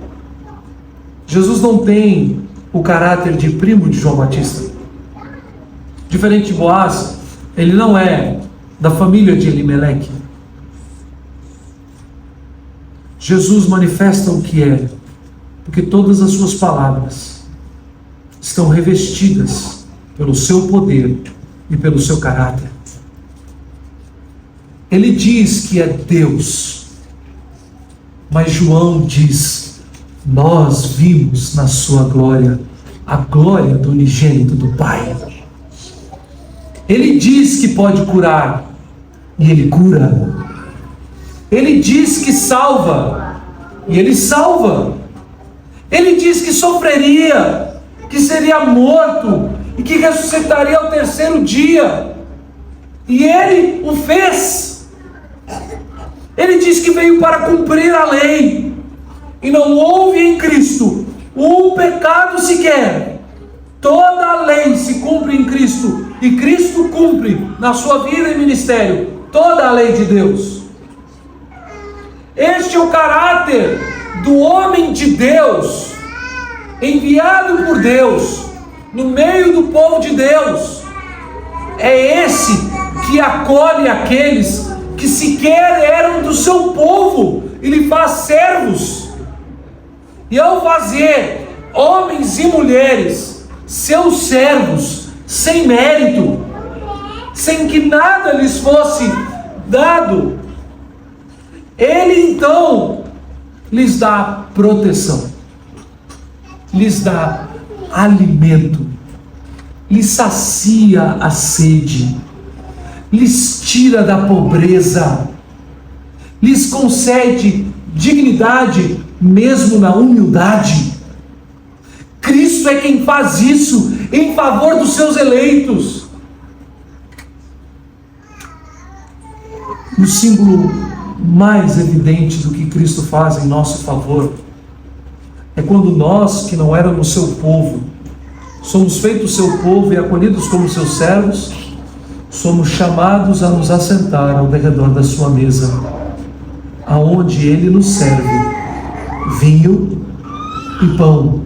Jesus não tem o caráter de primo de João Batista. Diferente de Boaz, ele não é da família de Elimeleque. Jesus manifesta o que é, porque todas as suas palavras estão revestidas pelo seu poder e pelo seu caráter. Ele diz que é Deus, mas João diz, nós vimos na sua glória, a glória do unigênito do Pai. Ele diz que pode curar, e ele cura. Ele diz que salva, e ele salva. Ele diz que sofreria, que seria morto, e que ressuscitaria ao 3º dia. E ele o fez. Ele diz que veio para cumprir a lei, e não houve em Cristo um pecado sequer. Toda a lei se cumpre em Cristo, e Cristo cumpre na sua vida e ministério toda a lei de Deus. Este é o caráter do homem de Deus, enviado por Deus, no meio do povo de Deus. É esse que acolhe aqueles que sequer eram do seu povo, e lhe faz servos. E ao fazer homens e mulheres seus servos, sem mérito, sem que nada lhes fosse dado, ele então lhes dá proteção, lhes dá alimento, lhes sacia a sede, lhes tira da pobreza, lhes concede dignidade mesmo na humildade. Cristo é quem faz isso, em favor dos seus eleitos. O símbolo mais evidente do que Cristo faz em nosso favor é quando nós, que não éramos seu povo, somos feitos seu povo e acolhidos como seus servos, somos chamados a nos assentar ao derredor da sua mesa, aonde ele nos serve vinho e pão.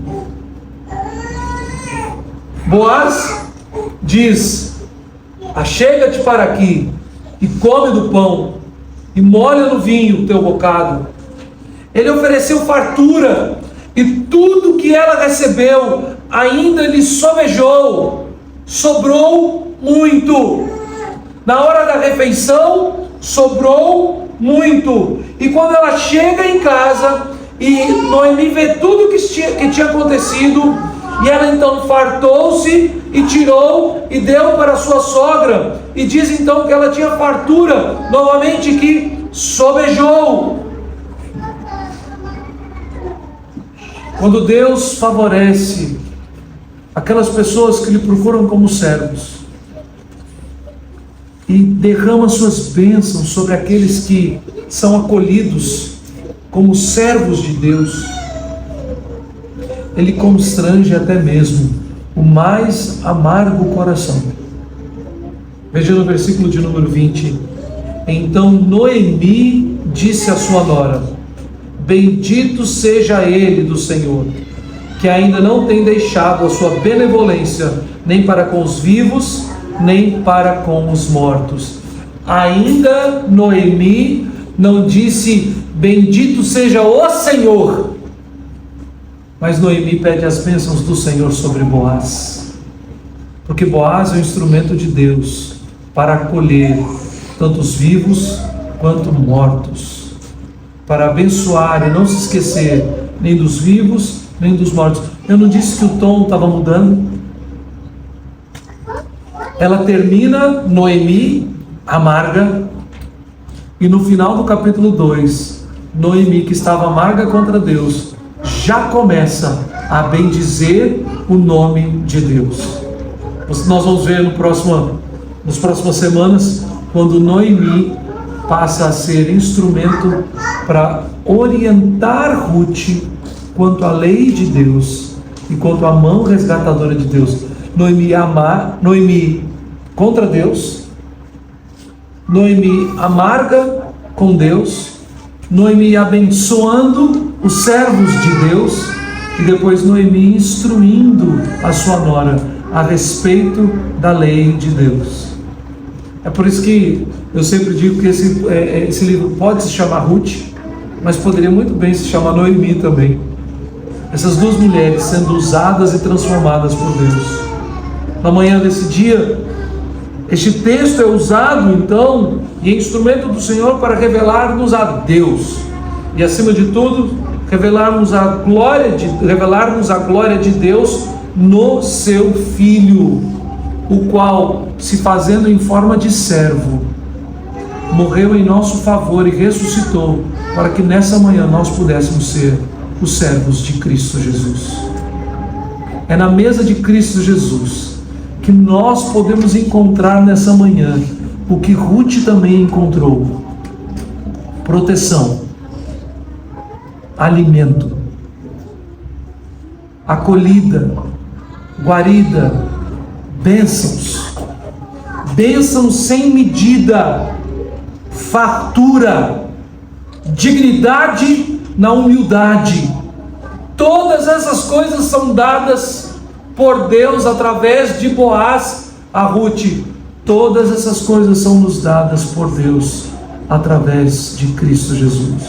Boaz diz: achega-te para aqui e come do pão e molha no vinho o teu bocado. Ele ofereceu fartura, e tudo que ela recebeu ainda lhe sobejou, sobrou muito. Na hora da refeição, sobrou muito. E quando ela chega em casa, e Noemi vê tudo que tinha acontecido, e ela então fartou-se e tirou e deu para sua sogra. E diz então que ela tinha fartura, novamente que sobejou. Quando Deus favorece aquelas pessoas que lhe procuram como servos e derrama suas bênçãos sobre aqueles que são acolhidos como servos de Deus, Ele constrange até mesmo o mais amargo coração. Veja no versículo de número 20. Então Noemi disse à sua nora: bendito seja ele do Senhor, que ainda não tem deixado a sua benevolência, nem para com os vivos, nem para com os mortos. Ainda Noemi não disse: bendito seja o Senhor, mas Noemi pede as bênçãos do Senhor sobre Boaz, porque Boaz é um instrumento de Deus para acolher tanto os vivos quanto mortos, para abençoar e não se esquecer nem dos vivos nem dos mortos. Eu não disse que o tom estava mudando? Ela termina Noemi amarga, e no final do capítulo 2, Noemi, que estava amarga contra Deus, já começa a bendizer o nome de Deus. Nós vamos ver nas próximas semanas, quando Noemi passa a ser instrumento para orientar Ruth quanto à lei de Deus e quanto à mão resgatadora de Deus. Noemi contra Deus, Noemi amarga com Deus, Noemi abençoando os servos de Deus, e depois Noemi instruindo a sua nora a respeito da lei de Deus. É por isso que eu sempre digo que esse livro pode se chamar Ruth, mas poderia muito bem se chamar Noemi também. Essas duas mulheres sendo usadas e transformadas por Deus. Na manhã desse dia, este texto é usado então e é instrumento do Senhor para revelar-nos a Deus, e acima de tudo revelar-nos a glória de Deus no seu Filho, o qual, se fazendo em forma de servo, morreu em nosso favor e ressuscitou, para que nessa manhã nós pudéssemos ser os servos de Cristo Jesus. É na mesa de Cristo Jesus que nós podemos encontrar nessa manhã o que Ruth também encontrou: proteção, alimento, acolhida, guarida, bênçãos sem medida, fartura, dignidade na humildade. Todas essas coisas são dadas por Deus através de Boaz a Ruth. Todas essas coisas são nos dadas por Deus através de Cristo Jesus.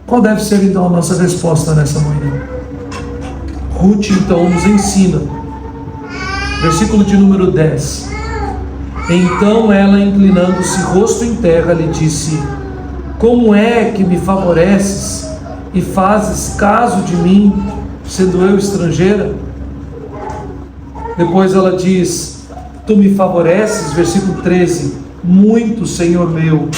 Qual deve ser então a nossa resposta nessa manhã? Ruth então nos ensina, versículo de número 10: então ela, inclinando-se rosto em terra, lhe disse: como é que me favoreces e fazes caso de mim, sendo eu estrangeira? Depois ela diz: tu me favoreces, versículo 13, muito, Senhor meu,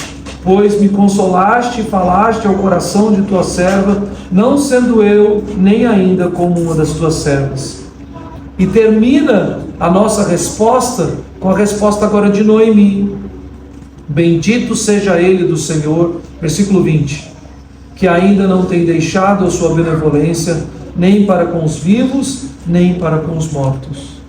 pois me consolaste e falaste ao coração de tua serva, não sendo eu nem ainda como uma das tuas servas. E termina a nossa resposta com a resposta agora de Noemi. Bendito seja ele do Senhor, versículo 20, que ainda não tem deixado a sua benevolência, nem para com os vivos, nem para com os mortos.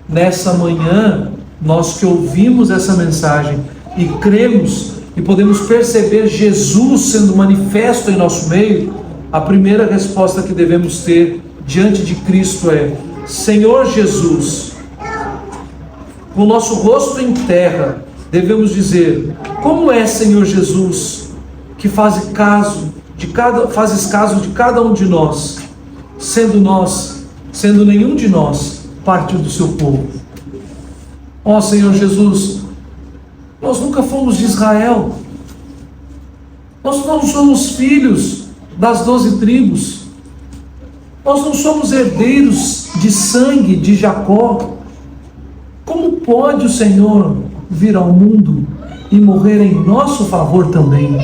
Nessa manhã, nós que ouvimos essa mensagem e cremos e podemos perceber Jesus sendo manifesto em nosso meio, a primeira resposta que devemos ter diante de Cristo é: Senhor Jesus. Com o nosso rosto em terra, devemos dizer: como é, Senhor Jesus, que fazes caso de cada um de nós, sendo nenhum de nós parte do seu povo. Ó Senhor Jesus, nós nunca fomos de Israel, nós não somos filhos das 12 tribos, nós não somos herdeiros de sangue de Jacó. Como pode o Senhor vir ao mundo e morrer em nosso favor também?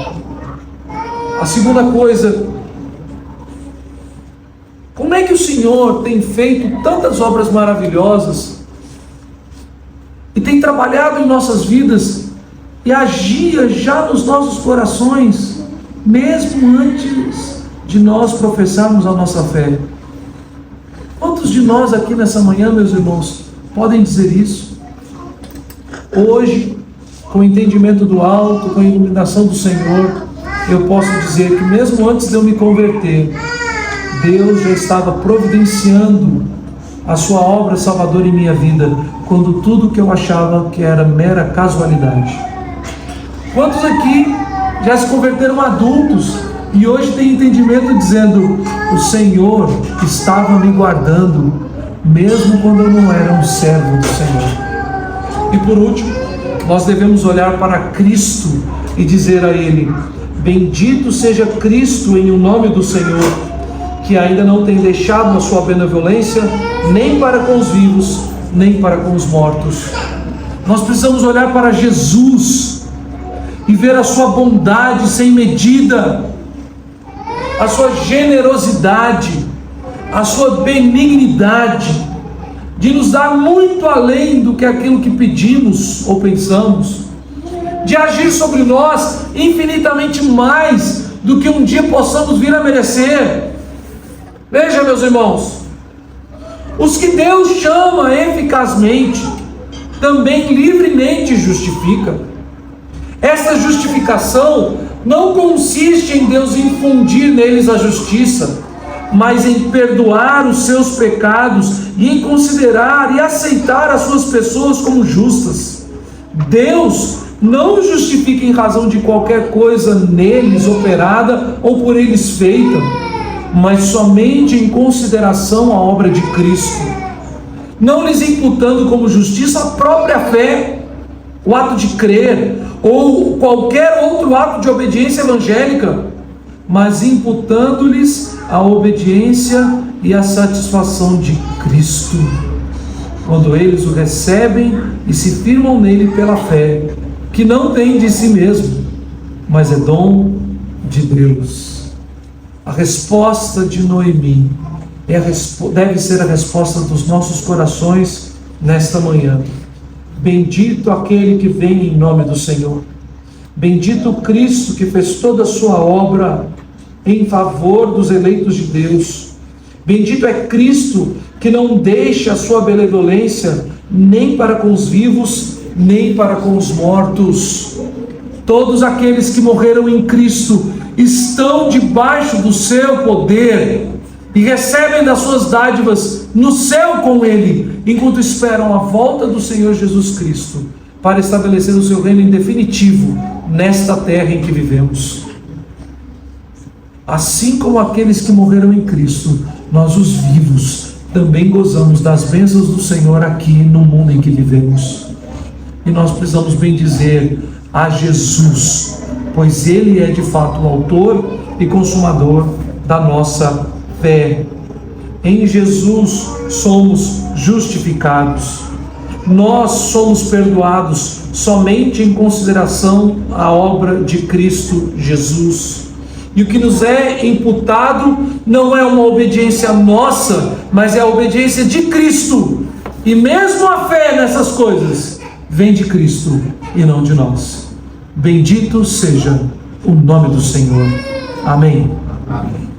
A segunda coisa, como é que o Senhor tem feito tantas obras maravilhosas e tem trabalhado em nossas vidas e agia já nos nossos corações, mesmo antes de nós professarmos a nossa fé? Quantos de nós aqui nessa manhã, meus irmãos, podem dizer isso? Hoje, com o entendimento do alto, com a iluminação do Senhor, eu posso dizer que mesmo antes de eu me converter, Deus já estava providenciando a sua obra salvadora em minha vida, quando tudo que eu achava que era mera casualidade. Quantos aqui já se converteram adultos e hoje têm entendimento dizendo: o Senhor estava me guardando, mesmo quando eu não era um servo do Senhor? E por último, nós devemos olhar para Cristo e dizer a Ele: bendito seja Cristo em o nome do Senhor, que ainda não tem deixado a sua benevolência, nem para com os vivos, nem para com os mortos. Nós precisamos olhar para Jesus e ver a sua bondade sem medida, a sua generosidade, a sua benignidade, de nos dar muito além do que aquilo que pedimos ou pensamos, de agir sobre nós infinitamente mais do que um dia possamos vir a merecer. Veja, meus irmãos, os que Deus chama eficazmente, também livremente justifica. Essa justificação não consiste em Deus infundir neles a justiça, mas em perdoar os seus pecados e em considerar e aceitar as suas pessoas como justas. Deus não justifica em razão de qualquer coisa neles operada ou por eles feita, mas somente em consideração à obra de Cristo, não lhes imputando como justiça a própria fé, o ato de crer, ou qualquer outro ato de obediência evangélica, mas imputando-lhes a obediência e a satisfação de Cristo, quando eles o recebem e se firmam nele pela fé, que não tem de si mesmo, mas é dom de Deus. A resposta de Noemi deve ser a resposta dos nossos corações nesta manhã. Bendito aquele que vem em nome do Senhor. Bendito Cristo que fez toda a sua obra em favor dos eleitos de Deus. Bendito é Cristo que não deixa a sua benevolência nem para com os vivos, nem para com os mortos. Todos aqueles que morreram em Cristo estão debaixo do seu poder e recebem das suas dádivas no céu com Ele, enquanto esperam a volta do Senhor Jesus Cristo para estabelecer o seu reino em definitivo nesta terra em que vivemos. Assim como aqueles que morreram em Cristo, nós os vivos também gozamos das bênçãos do Senhor aqui no mundo em que vivemos. E nós precisamos bendizer a Jesus, pois Ele é de fato o autor e consumador da nossa fé. Em Jesus somos justificados. Nós somos perdoados somente em consideração à obra de Cristo Jesus. E o que nos é imputado não é uma obediência nossa, mas é a obediência de Cristo. E mesmo a fé nessas coisas vem de Cristo e não de nós. Bendito seja o nome do Senhor. Amém. Amém.